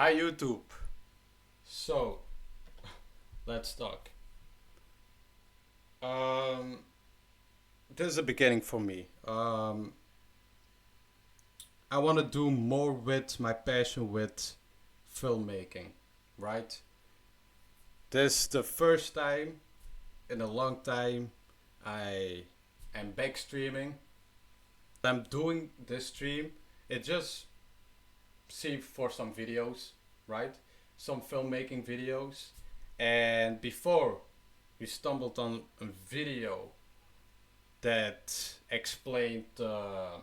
Hi YouTube. So, let's talk. Um, this is a beginning for me. I want to do more with my passion with filmmaking, right? This is the first time in a long time I am back streaming. I'm doing this stream. It just seemed for some videos, right? Some filmmaking videos. And before we stumbled on a video that explained the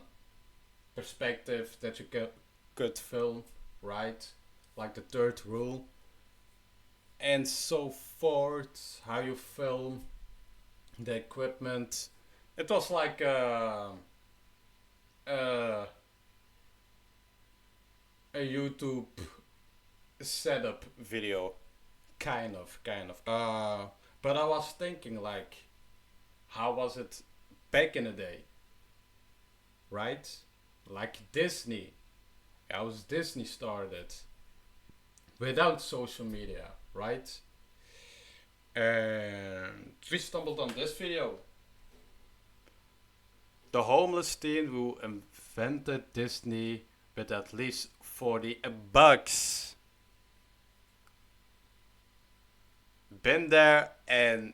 perspective that you could film, right? Like the third rule, and so forth, how you film, the equipment. It was like a, a YouTube setup video, kind of. But I was thinking, like, how was it back in the day, right? Like Disney. How was Disney started without social media, right? And we stumbled on this video. The homeless teen who invented Disney with at least 40 bucks. Been there and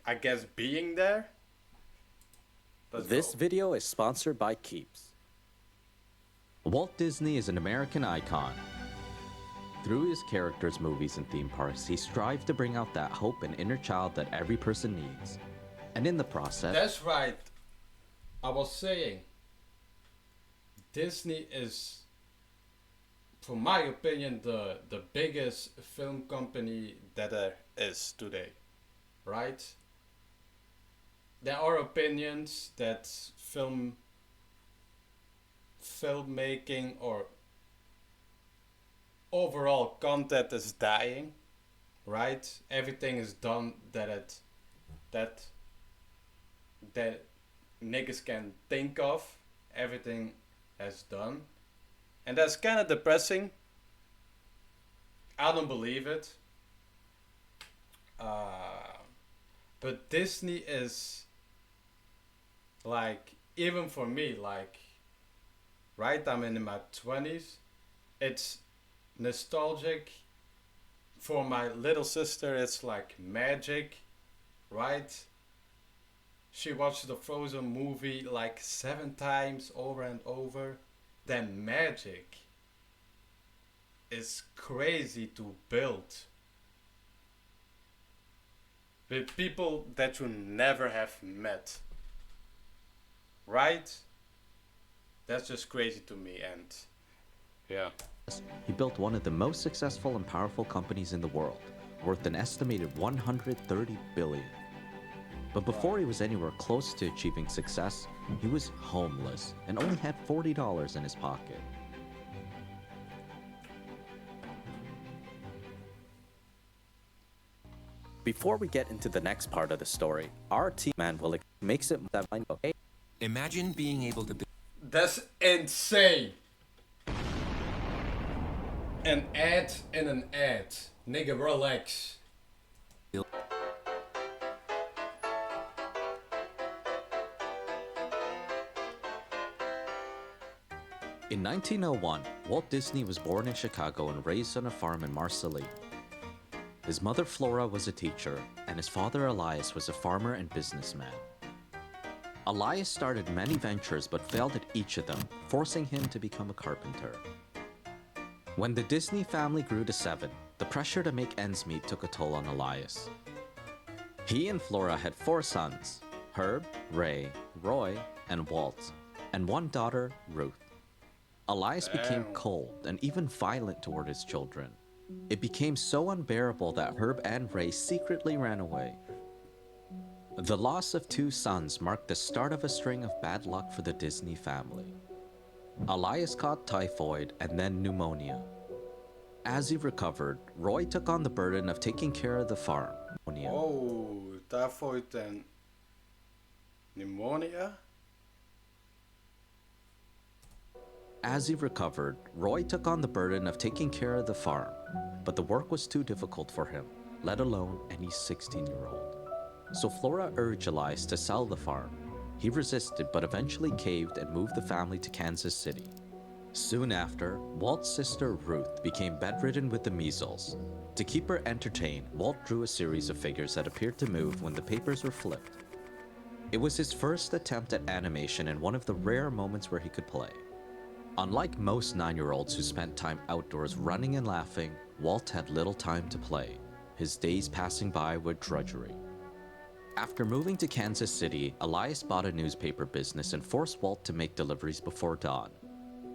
I guess being there. This video is sponsored by Keeps. Walt Disney is an American icon. Through his characters, movies, and theme parks, he strived to bring out that hope and inner child that every person needs. And in the process... That's right. I was saying, Disney is, for my opinion, the biggest film company that there is today, right? There are opinions that filmmaking or overall content is dying, right? Everything is done that niggas can think of. Everything has done, and that's kind of depressing. I don't believe it. But Disney is like, even for me, like, right? I'm in my 20s. It's nostalgic. For my little sister, it's like magic, right? She watched the Frozen movie like 7 times over and over. Then magic is crazy to build with people that you never have met, right? That's just crazy to me, and yeah. He built one of the most successful and powerful companies in the world, worth an estimated $130 billion. But before he was anywhere close to achieving success, he was homeless and only had $40 in his pocket. Before we get into the next part of the story, our team man will makes it that I know. Hey, Imagine being able to... That's insane. An ad and an ad. Nigga, relax. In 1901, Walt Disney was born in Chicago and raised on a farm in Marceline. His mother Flora was a teacher, and his father Elias was a farmer and businessman. Elias started many ventures but failed at each of them, forcing him to become a carpenter. When the Disney family grew to 7, the pressure to make ends meet took a toll on Elias. He and Flora had 4 sons, Herb, Ray, Roy, and Walt, and 1 daughter, Ruth. Elias became cold and even violent toward his children. It became so unbearable that Herb and Ray secretly ran away. The loss of 2 sons marked the start of a string of bad luck for the Disney family. Elias caught typhoid and then pneumonia. As he recovered, Roy took on the burden of taking care of the farm. Oh, typhoid and pneumonia? As he recovered, Roy took on the burden of taking care of the farm, but the work was too difficult for him, let alone any 16-year-old. So Flora urged Elias to sell the farm. He resisted but eventually caved and moved the family to Kansas City. Soon after, Walt's sister Ruth became bedridden with the measles. To keep her entertained, Walt drew a series of figures that appeared to move when the papers were flipped. It was his first attempt at animation and one of the rare moments where he could play. Unlike most 9-year-olds who spent time outdoors running and laughing, Walt had little time to play, his days passing by with drudgery. After moving to Kansas City, Elias bought a newspaper business and forced Walt to make deliveries before dawn.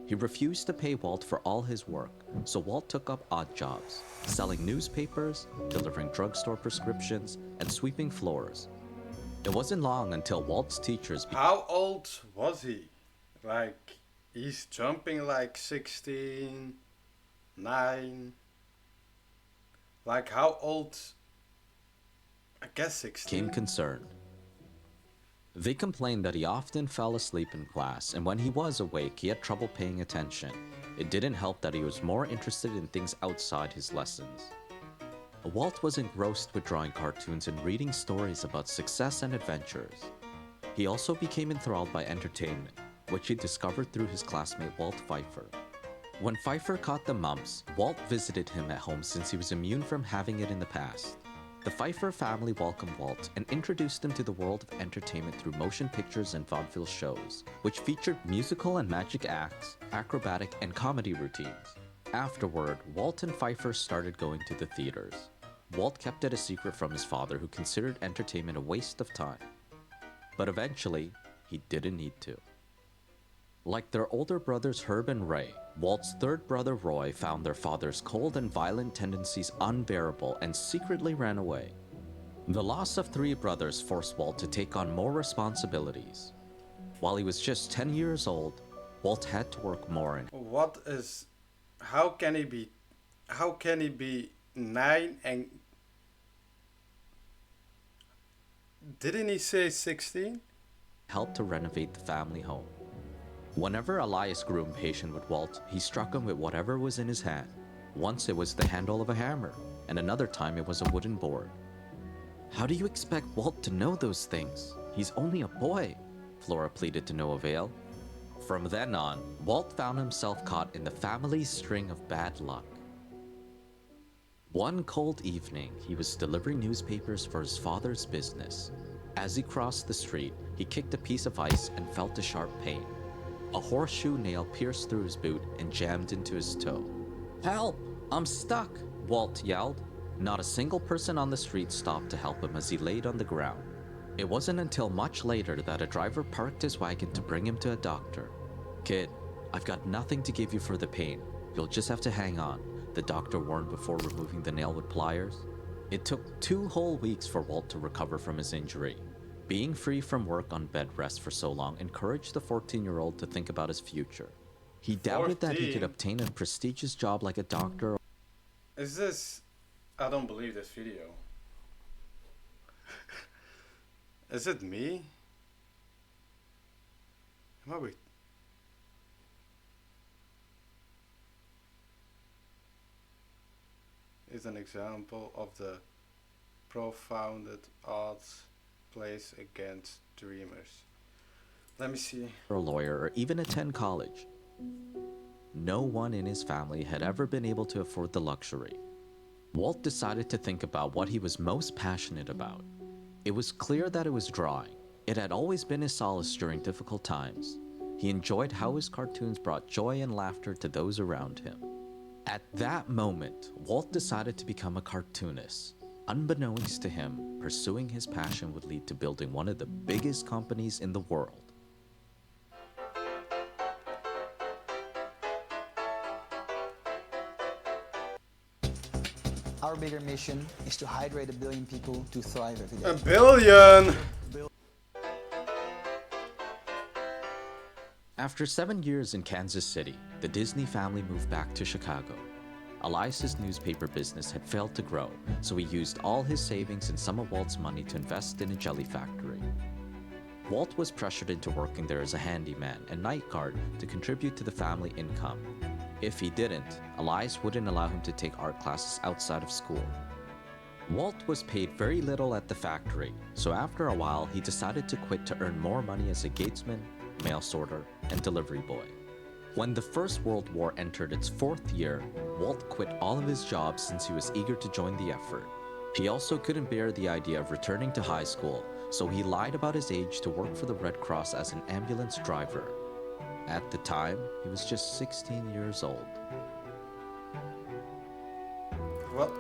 He refused to pay Walt for all his work, so Walt took up odd jobs, selling newspapers, delivering drugstore prescriptions, and sweeping floors. It wasn't long until Walt's teachers How old was he? Like, he's jumping like 16, 9. Like, how old? I guess 16. became concerned. They complained that he often fell asleep in class, and when he was awake, he had trouble paying attention. It didn't help that he was more interested in things outside his lessons. Walt was engrossed with drawing cartoons and reading stories about success and adventures. He also became enthralled by entertainment, which he discovered through his classmate Walt Pfeiffer. When Pfeiffer caught the mumps, Walt visited him at home since he was immune from having it in the past. The Pfeiffer family welcomed Walt and introduced him to the world of entertainment through motion pictures and vaudeville shows, which featured musical and magic acts, acrobatic and comedy routines. Afterward, Walt and Pfeiffer started going to the theaters. Walt kept it a secret from his father, who considered entertainment a waste of time. But eventually, he didn't need to. Like their older brothers Herb and Ray, Walt's third brother Roy found their father's cold and violent tendencies unbearable and secretly ran away. The loss of 3 brothers forced Walt to take on more responsibilities. While he was just 10 years old, Walt had to work more and How can he be 9 and didn't he say 16? helped to renovate the family home. Whenever Elias grew impatient with Walt, he struck him with whatever was in his hand. Once it was the handle of a hammer, and another time it was a wooden board. "How do you expect Walt to know those things? He's only a boy," Flora pleaded to no avail. From then on, Walt found himself caught in the family's string of bad luck. One cold evening, he was delivering newspapers for his father's business. As he crossed the street, he kicked a piece of ice and felt a sharp pain. A horseshoe nail pierced through his boot and jammed into his toe. "Help! I'm stuck!" Walt yelled. Not a single person on the street stopped to help him as he laid on the ground. It wasn't until much later that a driver parked his wagon to bring him to a doctor. "Kid, I've got nothing to give you for the pain. You'll just have to hang on," the doctor warned before removing the nail with pliers. It took 2 whole weeks for Walt to recover from his injury. Being free from work on bed rest for so long encouraged the 14-year-old to think about his future. He doubted that he could 14? obtain a prestigious job like a doctor. Is this... I don't believe this video. Is it me? Am I with... Is an example of the profound odds placed against dreamers. Let me see. Or a lawyer, or even attend college. No one in his family had ever been able to afford the luxury. Walt decided to think about what he was most passionate about. It was clear that it was drawing. It had always been his solace during difficult times. He enjoyed how his cartoons brought joy and laughter to those around him. At that moment, Walt decided to become a cartoonist. Unbeknownst to him, pursuing his passion would lead to building one of the biggest companies in the world. Our bigger mission is to hydrate 1 billion people to thrive every day. 1 billion! After 7 years in Kansas City, the Disney family moved back to Chicago. Elias's newspaper business had failed to grow, so he used all his savings and some of Walt's money to invest in a jelly factory. Walt was pressured into working there as a handyman and night guard to contribute to the family income. If he didn't, Elias wouldn't allow him to take art classes outside of school. Walt was paid very little at the factory, so after a while he decided to quit to earn more money as a gatesman, mail sorter, and delivery boy. When the First World War entered its 4th year, Walt quit all of his jobs since he was eager to join the effort. He also couldn't bear the idea of returning to high school, so he lied about his age to work for the Red Cross as an ambulance driver. At the time, he was just 16 years old. What?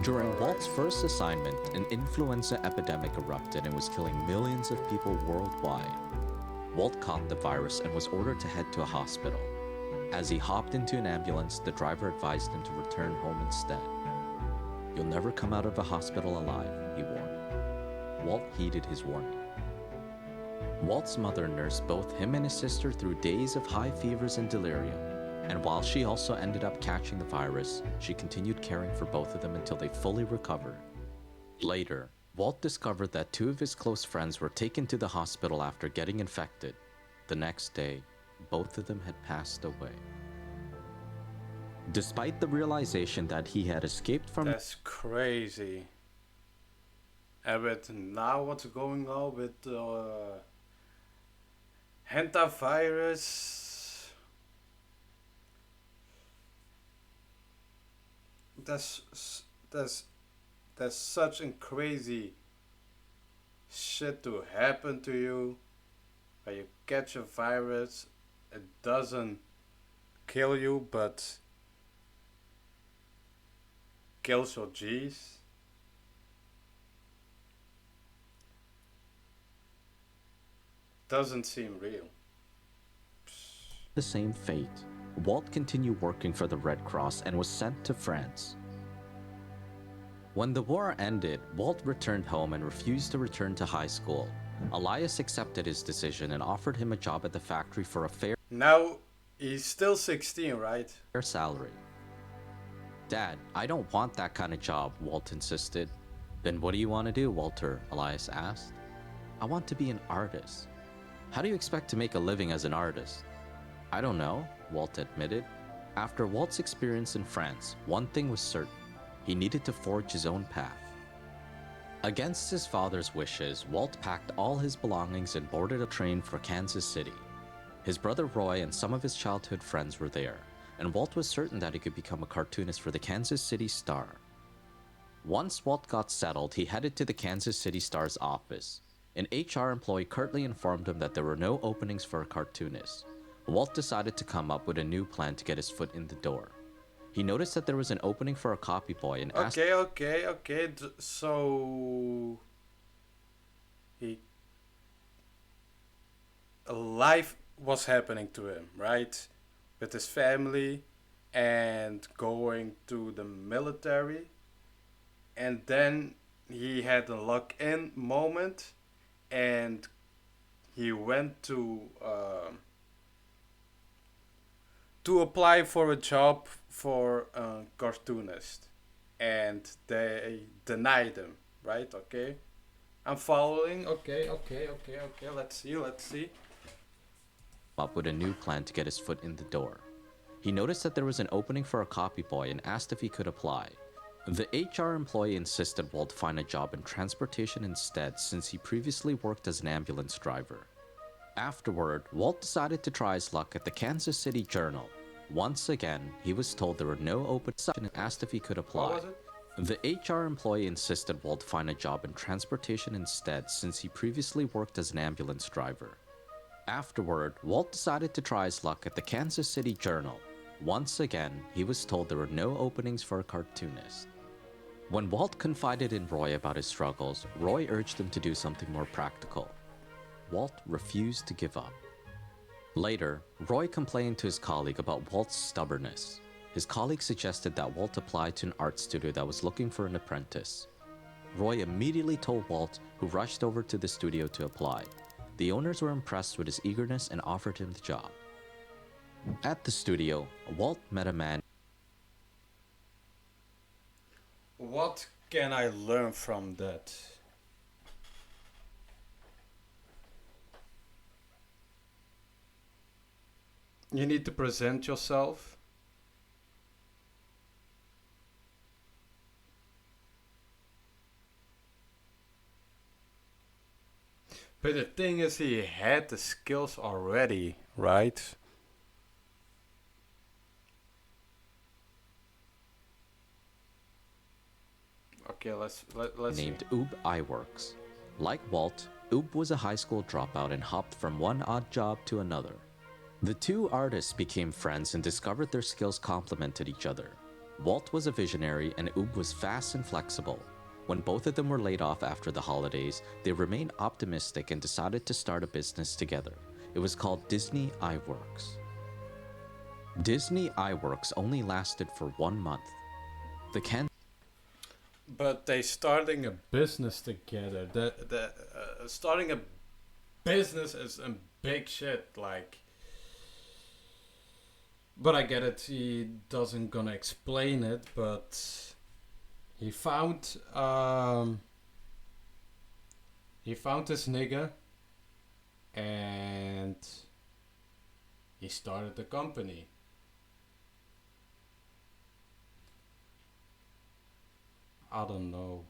During Walt's first assignment, an influenza epidemic erupted and was killing millions of people worldwide. Walt caught the virus and was ordered to head to a hospital. As he hopped into an ambulance, the driver advised him to return home instead. "You'll never come out of a hospital alive," he warned. Walt heeded his warning. Walt's mother nursed both him and his sister through days of high fevers and delirium, and while she also ended up catching the virus, she continued caring for both of them until they fully recovered. Later, Walt discovered that 2 of his close friends were taken to the hospital after getting infected. The next day, both of them had passed away. Despite the realization that he had escaped from... That's crazy. And with now what's going on with hantavirus, that's such a crazy shit to happen to you. When you catch a virus, it doesn't kill you, but kills your G's. Doesn't seem real. the same fate. Walt continued working for the Red Cross and was sent to France. When the war ended, Walt returned home and refused to return to high school. Elias accepted his decision and offered him a job at the factory for a fair Now, he's still 16, right? salary. "Dad, I don't want that kind of job," Walt insisted. "Then what do you want to do, Walter?" Elias asked. "I want to be an artist." "How do you expect to make a living as an artist?" "I don't know," Walt admitted. After Walt's experience in France, one thing was certain. He needed to forge his own path. Against his father's wishes, Walt packed all his belongings and boarded a train for Kansas City. His brother Roy and some of his childhood friends were there, and Walt was certain that he could become a cartoonist for the Kansas City Star. Once Walt got settled, he headed to the Kansas City Star's office. An HR employee curtly informed him that there were no openings for a cartoonist. Walt decided to come up with a new plan to get his foot in the door. He noticed that there was an opening for a copy boy and asked... Okay. So... Life was happening to him, right? With his family and going to the military. And then he had a lock-in moment and he went to apply for a job for a cartoonist, and they denied him, right? Okay, I'm following. Okay. Let's see. up with a new plan to get his foot in the door. He noticed that there was an opening for a copy boy and asked if he could apply. The HR employee insisted Walt find a job in transportation instead, since he previously worked as an ambulance driver. Afterward, Walt decided to try his luck at the Kansas City Journal. Once again, he was told there were no openings and asked if he could apply. What was it? The HR employee insisted Walt find a job in transportation instead, since he previously worked as an ambulance driver. Afterward, Walt decided to try his luck at the Kansas City Journal. Once again, he was told there were no openings for a cartoonist. When Walt confided in Roy about his struggles, Roy urged him to do something more practical. Walt refused to give up. Later, Roy complained to his colleague about Walt's stubbornness. His colleague suggested that Walt apply to an art studio that was looking for an apprentice. Roy immediately told Walt, who rushed over to the studio to apply. The owners were impressed with his eagerness and offered him the job. At the studio, Walt met a man. What can I learn from that? You need to present yourself. But the thing is, he had the skills already, right? Okay, let's see. named Oob Iworks. Like Walt, Oob was a high school dropout and hopped from one odd job to another. The two artists became friends and discovered their skills complemented each other. Walt was a visionary and Oob was fast and flexible. When both of them were laid off after the holidays, they remained optimistic and decided to start a business together. It was called Disney Iworks. Disney Iworks only lasted for 1 month. The But they starting a business together. The starting a business is a big shit. Like, but I get it. He doesn't gonna explain it, but he found this nigga, and he started the company. I don't know.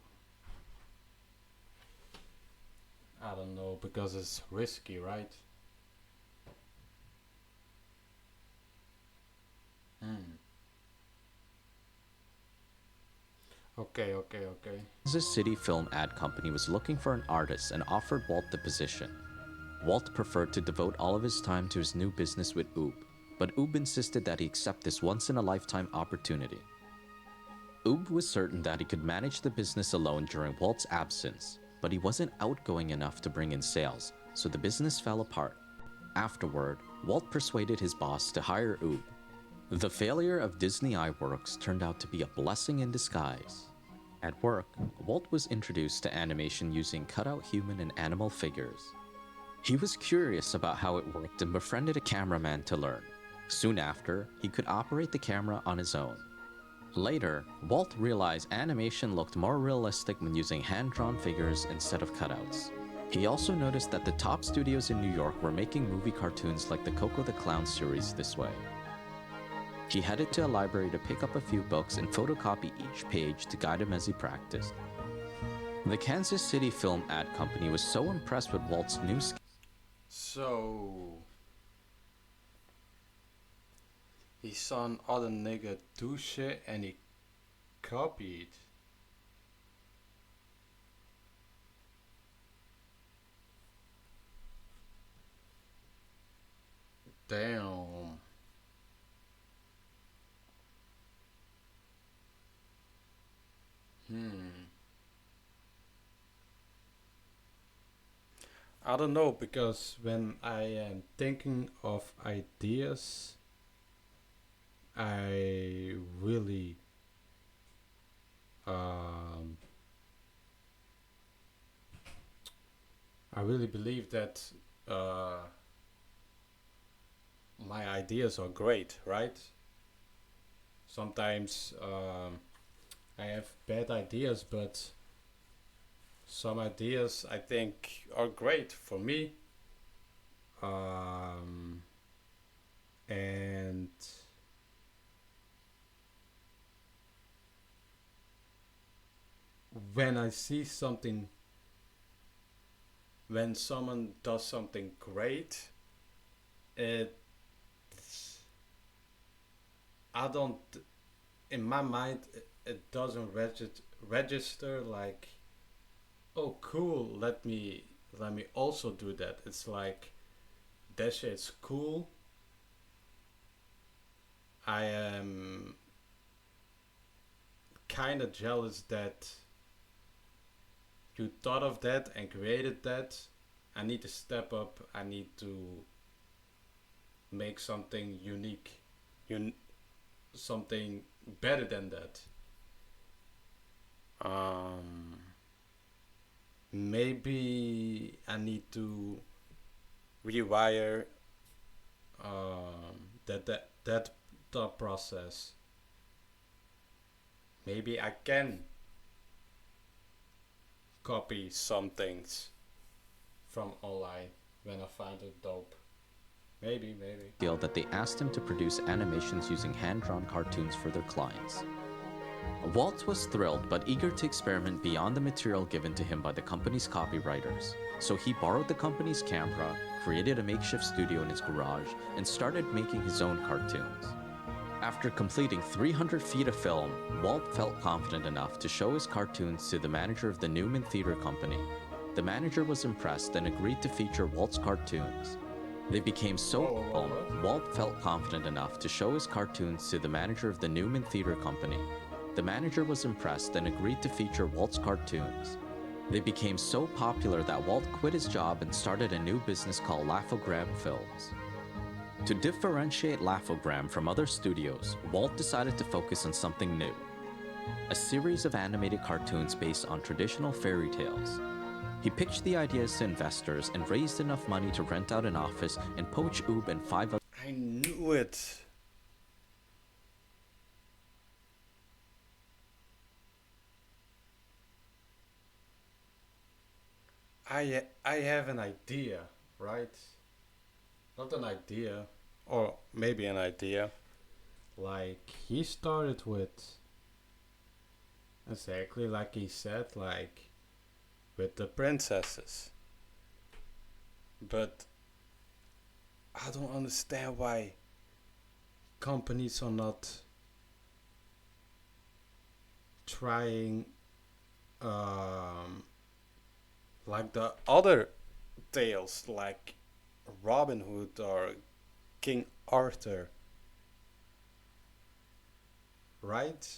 I don't know because it's risky, right? Hmm. Okay. Kansas City Film Ad Company was looking for an artist and offered Walt the position. Walt preferred to devote all of his time to his new business with Oob, but Oob insisted that he accept this once-in-a-lifetime opportunity. Oob was certain that he could manage the business alone during Walt's absence, but he wasn't outgoing enough to bring in sales, so the business fell apart. Afterward, Walt persuaded his boss to hire Oob. The failure of Disney Iworks turned out to be a blessing in disguise. At work, Walt was introduced to animation using cutout human and animal figures. He was curious about how it worked and befriended a cameraman to learn. Soon after, he could operate the camera on his own. Later, Walt realized animation looked more realistic when using hand-drawn figures instead of cutouts. He also noticed that the top studios in New York were making movie cartoons like the Coco the Clown series this way. He headed to a library to pick up a few books and photocopy each page to guide him as he practiced. The Kansas City Film Ad Company was so impressed with Walt's new skills. So he saw another nigga do shit and he copied. Damn. I don't know because when I am thinking of ideas, I really um, I really believe that uh, my ideas are great, right? Sometimes I have bad ideas, but some ideas I think are great for me. Um, and when I see something, when someone does something great, it I don't in my mind it doesn't register like, oh cool, let me also do that. It's like that shit's cool. I am kind of jealous that you thought of that and created that. I need to step up. I need to make something unique, un- something better than that. Um, Maybe I need to rewire that thought process. Maybe I can copy some things from online when I find it dope. Maybe. deal that they asked him to produce animations using hand-drawn cartoons for their clients. Walt was thrilled but eager to experiment beyond the material given to him by the company's copywriters, so he borrowed the company's camera, created a makeshift studio in his garage, and started making his own cartoons. After completing 300 feet of film, Walt felt confident enough to show his cartoons to the manager of the Newman Theater Company. The manager was impressed and agreed to feature Walt's cartoons. They became so Walt felt confident enough to show his cartoons to the manager of the Newman Theater Company. The manager was impressed and agreed to feature Walt's cartoons. They became so popular that Walt quit his job and started a new business called Laugh-O-Gram Films. To differentiate Laugh-O-Gram from other studios, Walt decided to focus on something new. A series of animated cartoons based on traditional fairy tales. He pitched the ideas to investors and raised enough money to rent out an office and poach Oob and 5 other. I knew it. I have an idea, right? Not an idea, or maybe an idea. Like, he started with exactly like he said, like with the princesses. But I don't understand why companies are not trying like the other tales, like Robin Hood or King Arthur, right?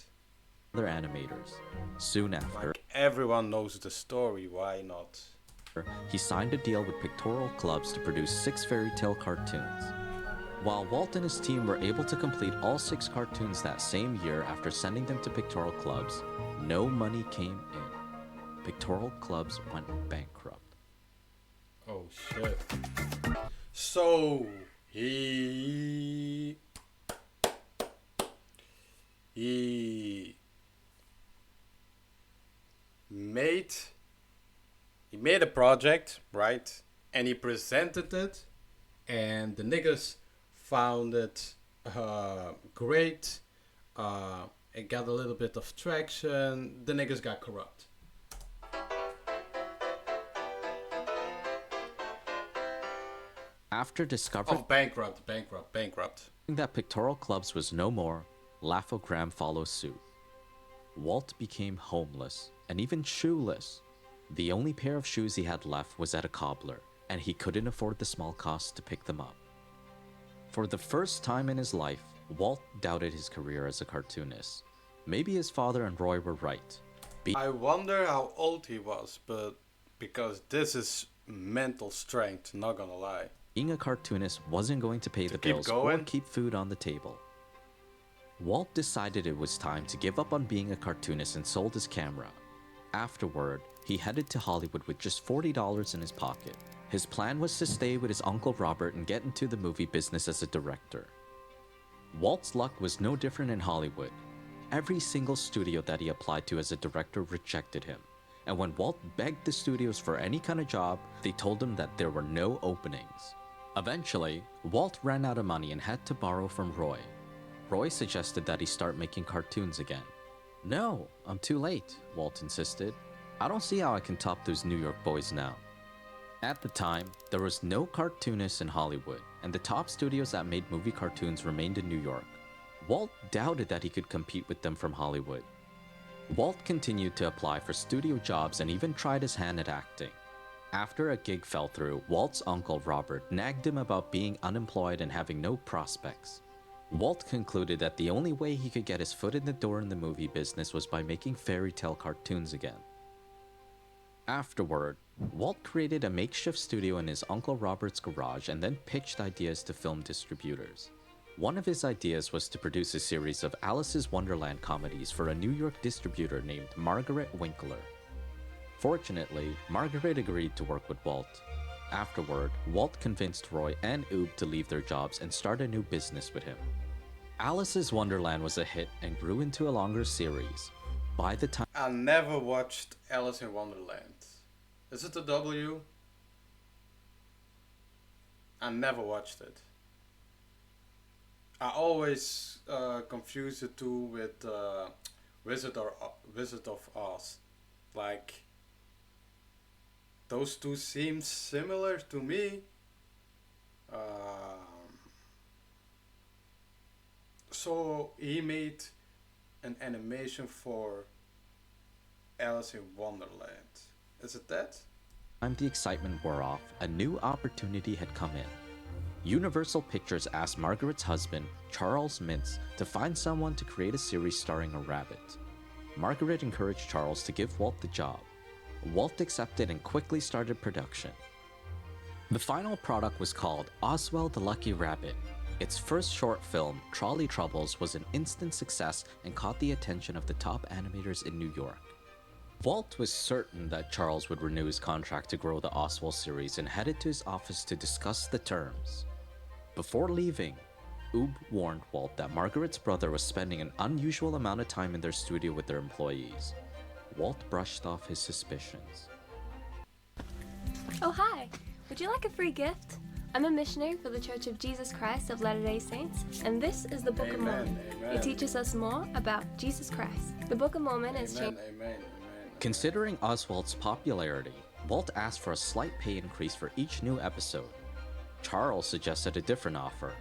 Other animators. Soon after, Like everyone knows the story, why not? he signed a deal with pictorial clubs to produce 6 fairy tale cartoons. While Walt and his team were able to complete all 6 cartoons that same year after sending them to pictorial clubs, no money came in. Pictorial clubs went bankrupt. Oh shit. So he made a project, right? And he presented it, and the niggas found it great. It got a little bit of traction. The niggas got corrupt. After discovering Bankrupt. that pictorial clubs was no more, Laugh-O-Gram follows suit. Walt became homeless and even shoeless. The only pair of shoes he had left was at a cobbler, and he couldn't afford the small cost to pick them up. For the first time in his life, Walt doubted his career as a cartoonist. Maybe his father and Roy were right. I wonder how old he was, but because this is mental strength, not gonna lie. Being a cartoonist wasn't going to pay the bills or keep food on the table. Walt decided it was time to give up on being a cartoonist and sold his camera. Afterward, he headed to Hollywood with just $40 in his pocket. His plan was to stay with his Uncle Robert and get into the movie business as a director. Walt's luck was no different in Hollywood. Every single studio that he applied to as a director rejected him. And when Walt begged the studios for any kind of job, they told him that there were no openings. Eventually, Walt ran out of money and had to borrow from Roy. Roy suggested that he start making cartoons again. "No, I'm too late," Walt insisted. "I don't see how I can top those New York boys now." At the time, there was no cartoonists in Hollywood, and the top studios that made movie cartoons remained in New York. Walt doubted that he could compete with them from Hollywood. Walt continued to apply for studio jobs and even tried his hand at acting. After a gig fell through, Walt's uncle Robert nagged him about being unemployed and having no prospects. Walt concluded that the only way he could get his foot in the door in the movie business was by making fairy tale cartoons again. Afterward, Walt created a makeshift studio in his Uncle Robert's garage and then pitched ideas to film distributors. One of his ideas was to produce a series of Alice's Wonderland comedies for a New York distributor named Margaret Winkler. Fortunately, Margaret agreed to work with Walt. Afterward, Walt convinced Roy and Oob to leave their jobs and start a new business with him. Alice's Wonderland was a hit and grew into a longer series. By the time I never watched Alice in Wonderland. Is it a W? I never watched it. I always confuse the two with Wizard of Oz. Like those two seem similar to me. So he made an animation for Alice in Wonderland. Is it that? Time the excitement wore off, a new opportunity had come in. Universal Pictures asked Margaret's husband, Charles Mintz, to find someone to create a series starring a rabbit. Margaret encouraged Charles to give Walt the job. Walt accepted and quickly started production. The final product was called Oswald the Lucky Rabbit. Its first short film, Trolley Troubles, was an instant success and caught the attention of the top animators in New York. Walt was certain that Charles would renew his contract to grow the Oswald series and headed to his office to discuss the terms. Before leaving, Oob warned Walt that Margaret's brother was spending an unusual amount of time in their studio with their employees. Walt brushed off his suspicions. Oh, hi! Would you like a free gift? I'm a missionary for the Church of Jesus Christ of Latter-day Saints, and this is the Book of Mormon. It teaches us more about Jesus Christ. The Book of Mormon is changed. Considering Oswald's popularity, Walt asked for a slight pay increase for each new episode. Charles suggested a different offer.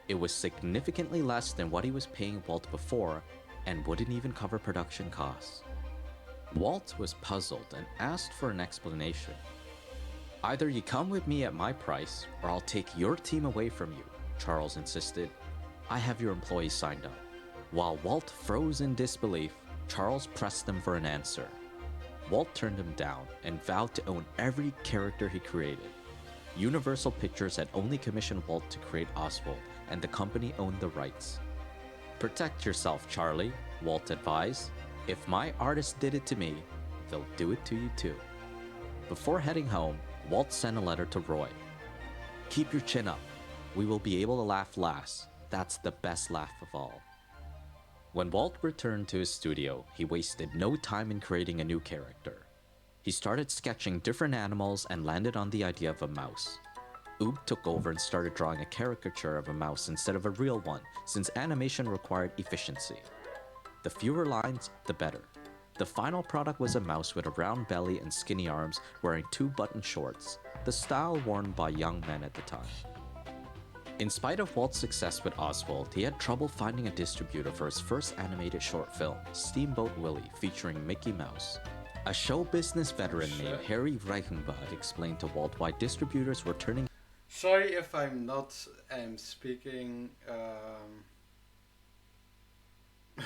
It was significantly less than what he was paying Walt before and wouldn't even cover production costs. Walt was puzzled and asked for an explanation. Either you come with me at my price, or I'll take your team away from you, Charles insisted. I have your employees signed up. While Walt froze in disbelief, Charles pressed them for an answer. Walt turned him down and vowed to own every character he created. Universal Pictures had only commissioned Walt to create Oswald, and the company owned the rights. Protect yourself, Charlie, Walt advised. If my artists did it to me, they'll do it to you too. Before heading home, Walt sent a letter to Roy. Keep your chin up. We will be able to laugh last. That's the best laugh of all. When Walt returned to his studio, he wasted no time in creating a new character. He started sketching different animals and landed on the idea of a mouse. Oob took over and started drawing a caricature of a mouse instead of a real one, since animation required efficiency. The fewer lines, the better. The final product was a mouse with a round belly and skinny arms wearing 2-button shorts, the style worn by young men at the time. In spite of Walt's success with Oswald, he had trouble finding a distributor for his first animated short film, Steamboat Willie, featuring Mickey Mouse. A show business veteran named Harry Reichenbach explained to Walt why distributors were turning. Sorry if I'm not speaking.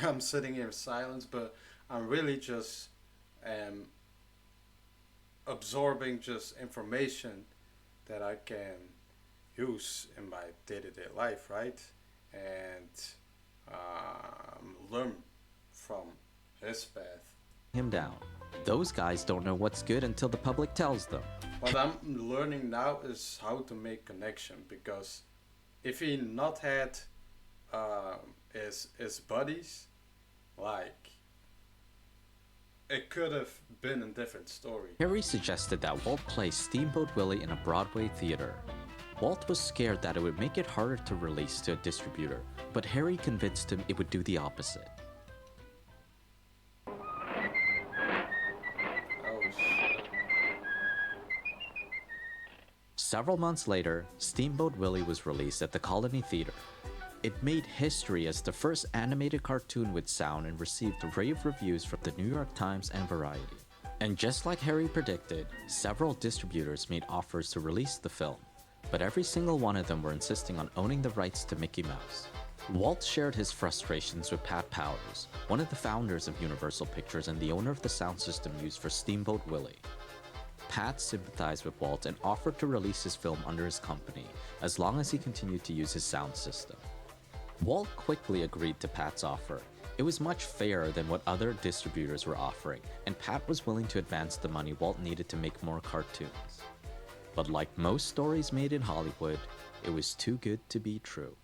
I'm sitting here in silence, but I'm really just absorbing just information that I can use in my day-to-day life, right? And learn from his path. Him down. Those guys don't know what's good until the public tells them. What I'm learning now is how to make connection, because if he not had his buddies, like, it could have been a different story. Harry suggested that Walt play Steamboat Willie in a Broadway theater. Walt was scared that it would make it harder to release to a distributor, but Harry convinced him it would do the opposite. Several months later, Steamboat Willie was released at the Colony Theater. It made history as the first animated cartoon with sound and received rave reviews from the New York Times and Variety. And just like Harry predicted, several distributors made offers to release the film, but every single one of them were insisting on owning the rights to Mickey Mouse. Walt shared his frustrations with Pat Powers, one of the founders of Universal Pictures and the owner of the sound system used for Steamboat Willie. Pat sympathized with Walt and offered to release his film under his company, as long as he continued to use his sound system. Walt quickly agreed to Pat's offer. It was much fairer than what other distributors were offering, and Pat was willing to advance the money Walt needed to make more cartoons. But like most stories made in Hollywood, it was too good to be true.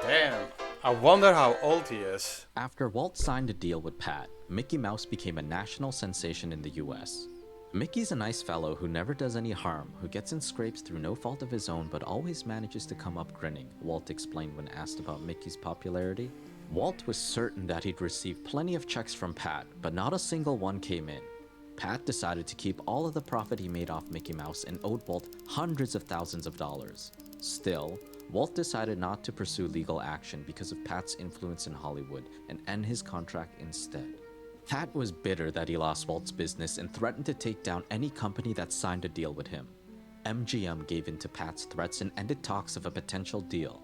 Damn, I wonder how old he is. After Walt signed a deal with Pat, Mickey Mouse became a national sensation in the US. Mickey's a nice fellow who never does any harm, who gets in scrapes through no fault of his own but always manages to come up grinning, Walt explained when asked about Mickey's popularity. Walt was certain that he'd receive plenty of checks from Pat, but not a single one came in. Pat decided to keep all of the profit he made off Mickey Mouse and owed Walt hundreds of thousands of dollars. Still, Walt decided not to pursue legal action because of Pat's influence in Hollywood and end his contract instead. Pat was bitter that he lost Walt's business and threatened to take down any company that signed a deal with him. MGM gave in to Pat's threats and ended talks of a potential deal.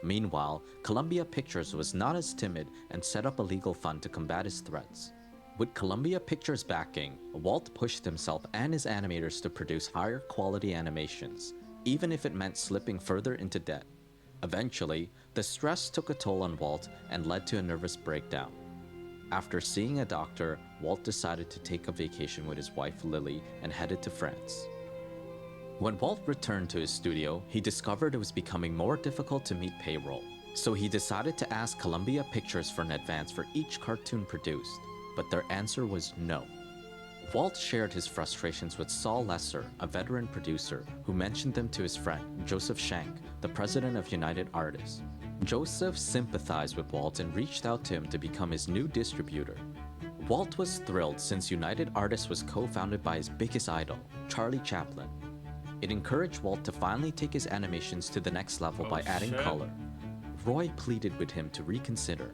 Meanwhile, Columbia Pictures was not as timid and set up a legal fund to combat his threats. With Columbia Pictures' backing, Walt pushed himself and his animators to produce higher quality animations, even if it meant slipping further into debt. Eventually, the stress took a toll on Walt and led to a nervous breakdown. After seeing a doctor, Walt decided to take a vacation with his wife Lily and headed to France. When Walt returned to his studio, he discovered it was becoming more difficult to meet payroll, so he decided to ask Columbia Pictures for an advance for each cartoon produced, but their answer was no. Walt shared his frustrations with Saul Lesser, a veteran producer, who mentioned them to his friend, Joseph Schenck, the president of United Artists. Joseph sympathized with Walt and reached out to him to become his new distributor. Walt was thrilled since United Artists was co-founded by his biggest idol, Charlie Chaplin. It encouraged Walt to finally take his animations to the next level by adding color. Roy pleaded with him to reconsider.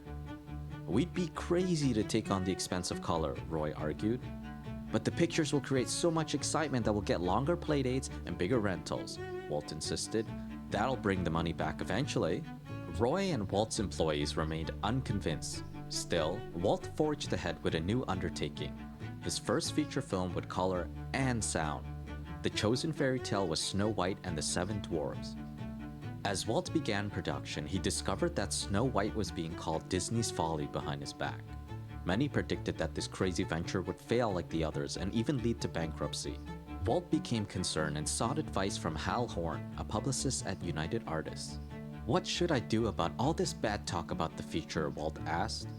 "We'd be crazy to take on the expense of color," Roy argued. "But the pictures will create so much excitement that we'll get longer playdates and bigger rentals," Walt insisted. "That'll bring the money back eventually." Roy and Walt's employees remained unconvinced. Still, Walt forged ahead with a new undertaking, his first feature film with color and sound. The chosen fairy tale was Snow White and the Seven Dwarfs. As Walt began production, he discovered that Snow White was being called Disney's folly behind his back. Many predicted that this crazy venture would fail like the others and even lead to bankruptcy. Walt became concerned and sought advice from Hal Horn, a publicist at United Artists. "What should I do about all this bad talk about the feature?" Walt asked.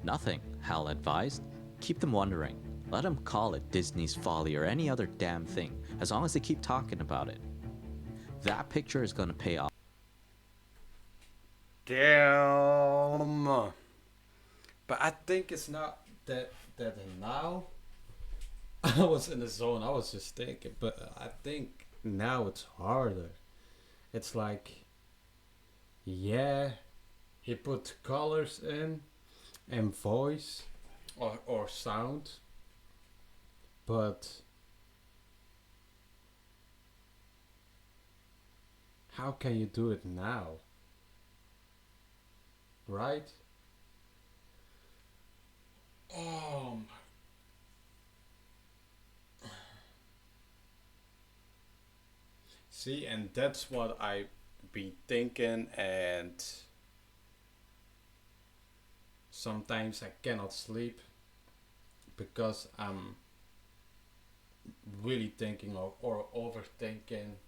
"Nothing," Hal advised. "Keep them wondering. Let them call it Disney's folly or any other damn thing, as long as they keep talking about it. That picture is gonna pay off." Damn. But I think it's not that now. I was in the zone. I was just thinking, but I think now it's harder. It's like, yeah, he put colors in and voice or sound, but how can you do it now? Right? See, and that's what I be thinking, and sometimes I cannot sleep because I'm really thinking or overthinking,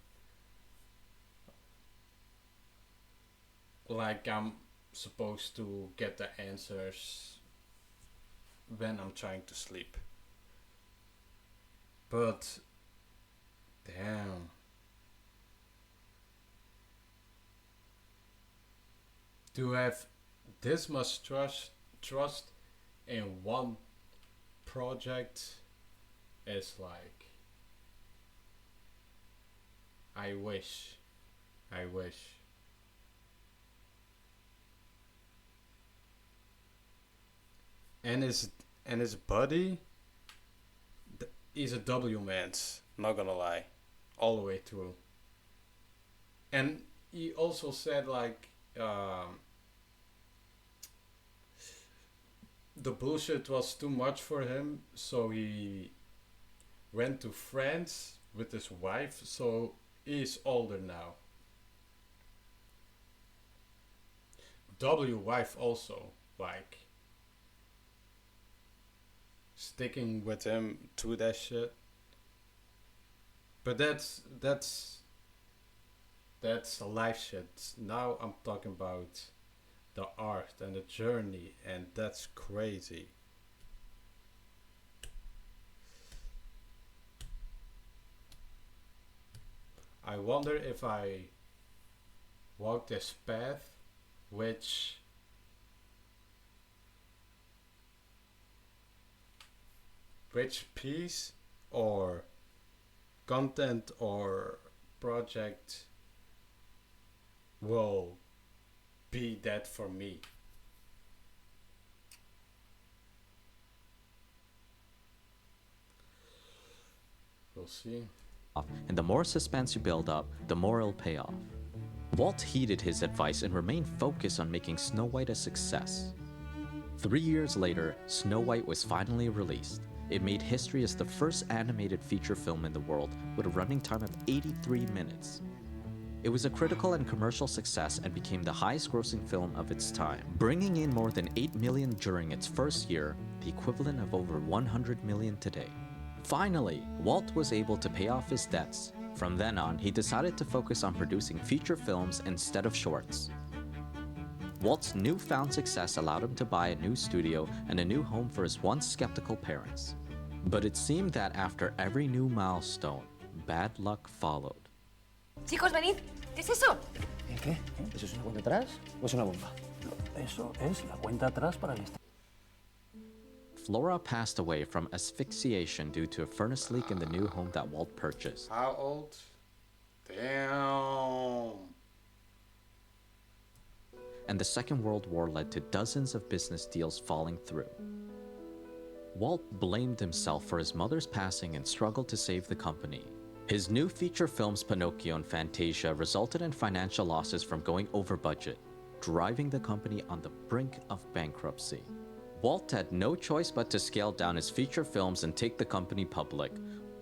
like I'm supposed to get the answers when I'm trying to sleep. But damn, to have this much trust in one project is like, I wish. And his buddy, he's a W man's, not gonna lie, all the way through. And he also said like, the bullshit was too much for him, so he went to France with his wife, so he's older now. W wife also, like, sticking with him to that shit. But that's a life shit. Now I'm talking about the art and the journey, and that's crazy. I wonder if I walk this path, which piece or content or project will be that for me. We'll see. And the more suspense you build up, the more it'll pay off. Walt heeded his advice and remained focused on making Snow White a success. 3 years later, Snow White was finally released. It made history as the first animated feature film in the world with a running time of 83 minutes. It was a critical and commercial success and became the highest grossing film of its time, bringing in more than 8 million during its first year, the equivalent of over 100 million today. Finally, Walt was able to pay off his debts. From then on, he decided to focus on producing feature films instead of shorts. Walt's newfound success allowed him to buy a new studio and a new home for his once skeptical parents. But it seemed that after every new milestone, bad luck followed. Chicos, venid. ¿Qué es eso? ¿Qué? ¿Eso es una cuenta atrás o es una bomba? No, eso es la cuenta atrás para el estado. Flora passed away from asphyxiation due to a furnace leak in the new home that Walt purchased. How old? Damn. And the Second World War led to dozens of business deals falling through. Walt blamed himself for his mother's passing and struggled to save the company. His new feature films Pinocchio and Fantasia resulted in financial losses from going over budget, driving the company on the brink of bankruptcy. Walt had no choice but to scale down his feature films and take the company public.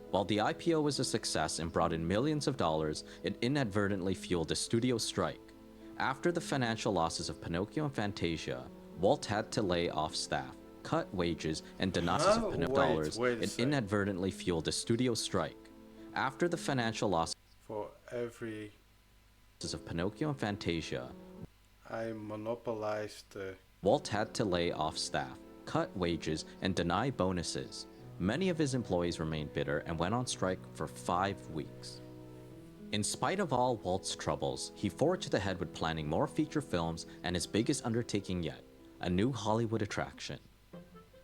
While the IPO was a success and brought in millions of dollars, it inadvertently fueled a studio strike. After the financial losses of Pinocchio and Fantasia, Walt had to lay off staff, cut wages, and deny of Pinocchio dollars. It inadvertently fueled a studio strike. After the financial losses For every of Pinocchio and Fantasia, I monopolized the Walt had to lay off staff, cut wages, and deny bonuses. Many of his employees remained bitter and went on strike for 5 weeks. In spite of all Walt's troubles, he forged ahead with planning more feature films and his biggest undertaking yet, a new Hollywood attraction.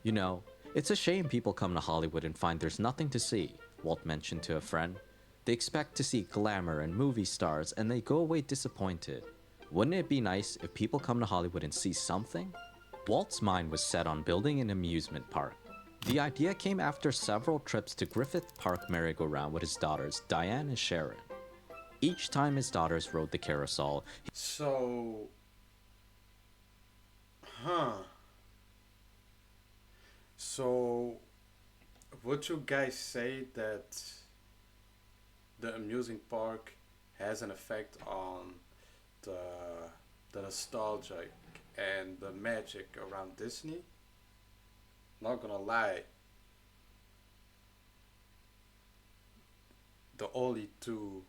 You know, it's a shame people come to Hollywood and find there's nothing to see, Walt mentioned to a friend. They expect to see glamour and movie stars and they go away disappointed. Wouldn't it be nice if people come to Hollywood and see something? Walt's mind was set on building an amusement park. The idea came after several trips to Griffith Park merry-go-round with his daughters, Diane and Sharon. Each time his daughters rode the carousel, So, So, would you guys say that the amusing park has an effect on the nostalgia and the magic around Disney? Not gonna lie, the only two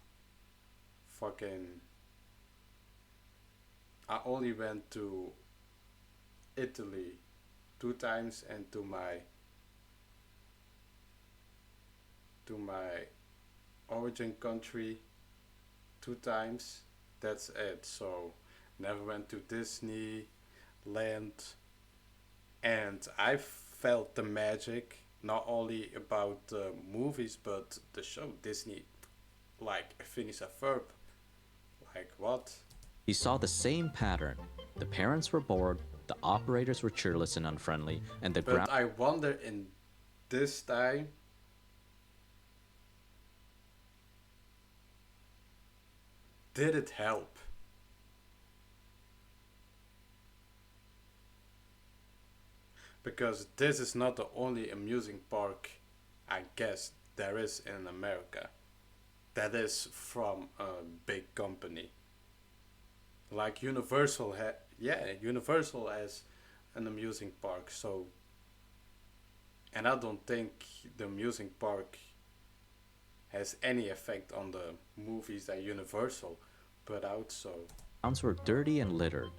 I only went to Italy 2 times and to my origin country 2 times. That's it. So never went to Disneyland, and I felt the magic not only about the movies but the show Disney. Like, finish a verb. Like what? he saw the same pattern. The parents were bored, the operators were cheerless and unfriendly, and the But I wonder in this time, did it help? Because this is not the only amusing park, I guess, there is in America that is from a big company. Like Universal Universal has an amusing park, so, and I don't think the amusing park has any effect on the movies that Universal put out, so. grounds were dirty and littered.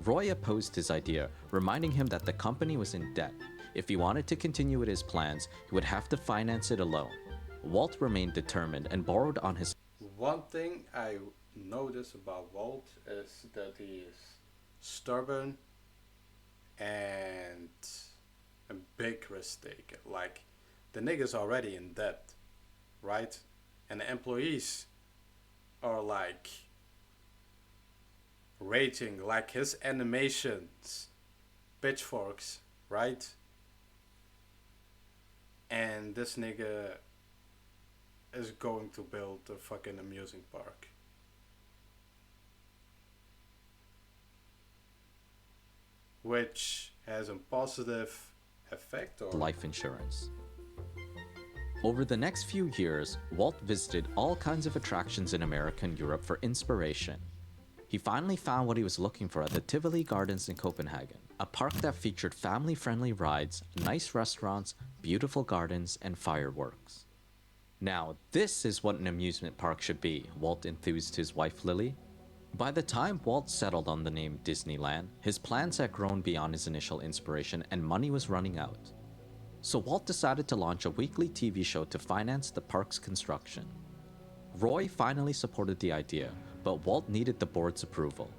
Roy opposed his idea, reminding him that the company was in debt. If he wanted to continue with his plans, he would have to finance it alone. Walt remained determined and borrowed on his one thing I notice about Walt is that he is stubborn and a big risk taker. Like, the nigga's already in debt, right? And the employees are like raging, like his animations, pitchforks, right? And this nigga is going to build a fucking amusement park. Which has a positive effect on life insurance. Over the next few years, Walt visited all kinds of attractions in America and Europe for inspiration. He finally found what he was looking for at the Tivoli Gardens in Copenhagen, a park that featured family-friendly rides, nice restaurants, beautiful gardens, and fireworks. Now, this is what an amusement park should be, Walt enthused his wife Lily. By the time Walt settled on the name Disneyland, his plans had grown beyond his initial inspiration and money was running out. So Walt decided to launch a weekly TV show to finance the park's construction. Roy finally supported the idea, but Walt needed the board's approval.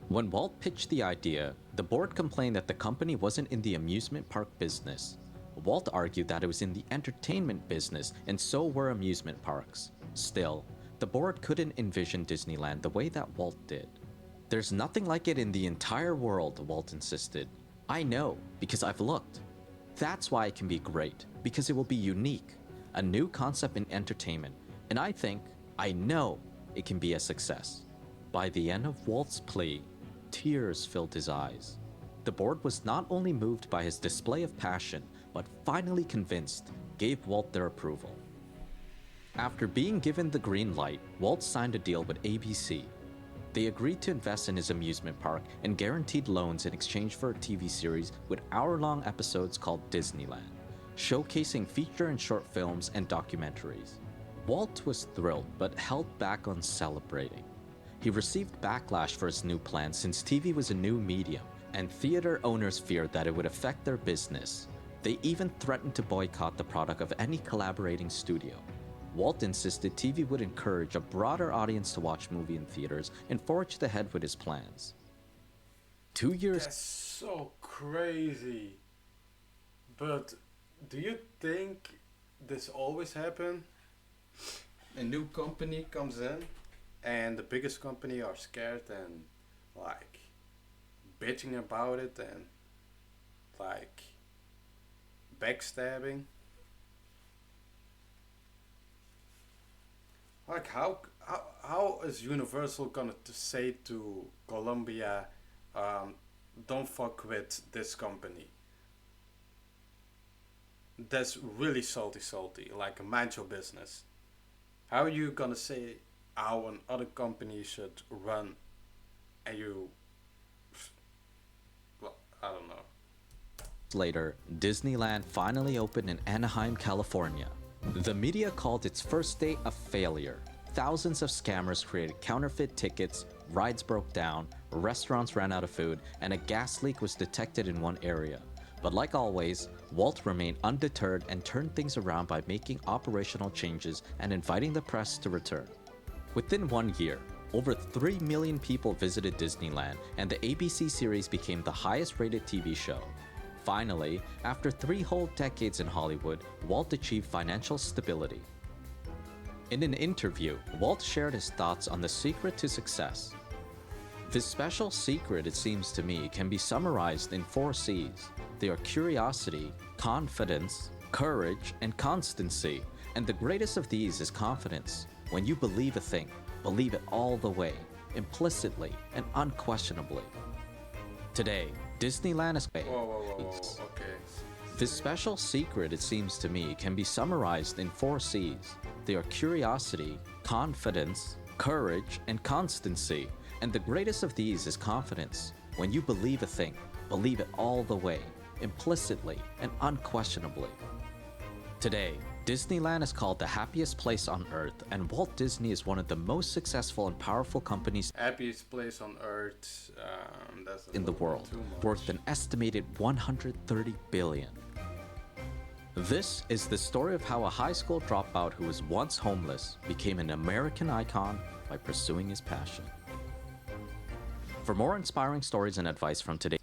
When Walt pitched the idea, the board complained that the company wasn't in the amusement park business. Walt argued that it was in the entertainment business, and so were amusement parks. Still, the board couldn't envision Disneyland the way that Walt did. There's nothing like it in the entire world, Walt insisted. I know, because I've looked. That's why it can be great, because it will be unique, a new concept in entertainment, and I know it can be a success. By the end of Walt's plea, tears filled his eyes. The board was not only moved by his display of passion, but finally convinced, gave Walt their approval. After being given the green light, Walt signed a deal with ABC. They agreed to invest in his amusement park and guaranteed loans in exchange for a TV series with hour-long episodes called Disneyland, showcasing feature and short films and documentaries. Walt was thrilled but held back on celebrating. He received backlash for his new plan since TV was a new medium, and theater owners feared that it would affect their business. They even threatened to boycott the product of any collaborating studio. Walt insisted TV would encourage a broader audience to watch movies in theaters and forged ahead with his plans. 2 years. That's so crazy. But do you think this always happen? A new company comes in and the biggest company are scared and like bitching about it and like backstabbing. Like how is Universal gonna say to Columbia, don't fuck with this company? That's really salty. Like, mind your business. How are you gonna say how another company should run, and you? Well, I don't know. Later, Disneyland finally opened in Anaheim, California. The media called its first day a failure. Thousands of scammers created counterfeit tickets, rides broke down, restaurants ran out of food, and a gas leak was detected in one area. But like always, Walt remained undeterred and turned things around by making operational changes and inviting the press to return. Within 1 year, over 3 million people visited Disneyland, and the ABC series became the highest-rated TV show. Finally, after 3 whole decades in Hollywood, Walt achieved financial stability. In an interview, Walt shared his thoughts on the secret to success. This special secret, it seems to me, can be summarized in 4 C's. They are curiosity, confidence, courage, and constancy. And the greatest of these is confidence. When you believe a thing, believe it all the way, implicitly and unquestionably. Today, Disneyland is... Whoa, okay. This special secret, it seems to me, can be summarized in 4 C's. They are curiosity, confidence, courage, and constancy. And the greatest of these is confidence. When you believe a thing, believe it all the way, implicitly and unquestionably. Today, Disneyland is called the happiest place on earth, and Walt Disney is one of the most successful and powerful companies Happiest place on earth, that's in the world, worth an estimated $130 billion. This is the story of how a high school dropout who was once homeless became an American icon by pursuing his passion. For more inspiring stories and advice from today,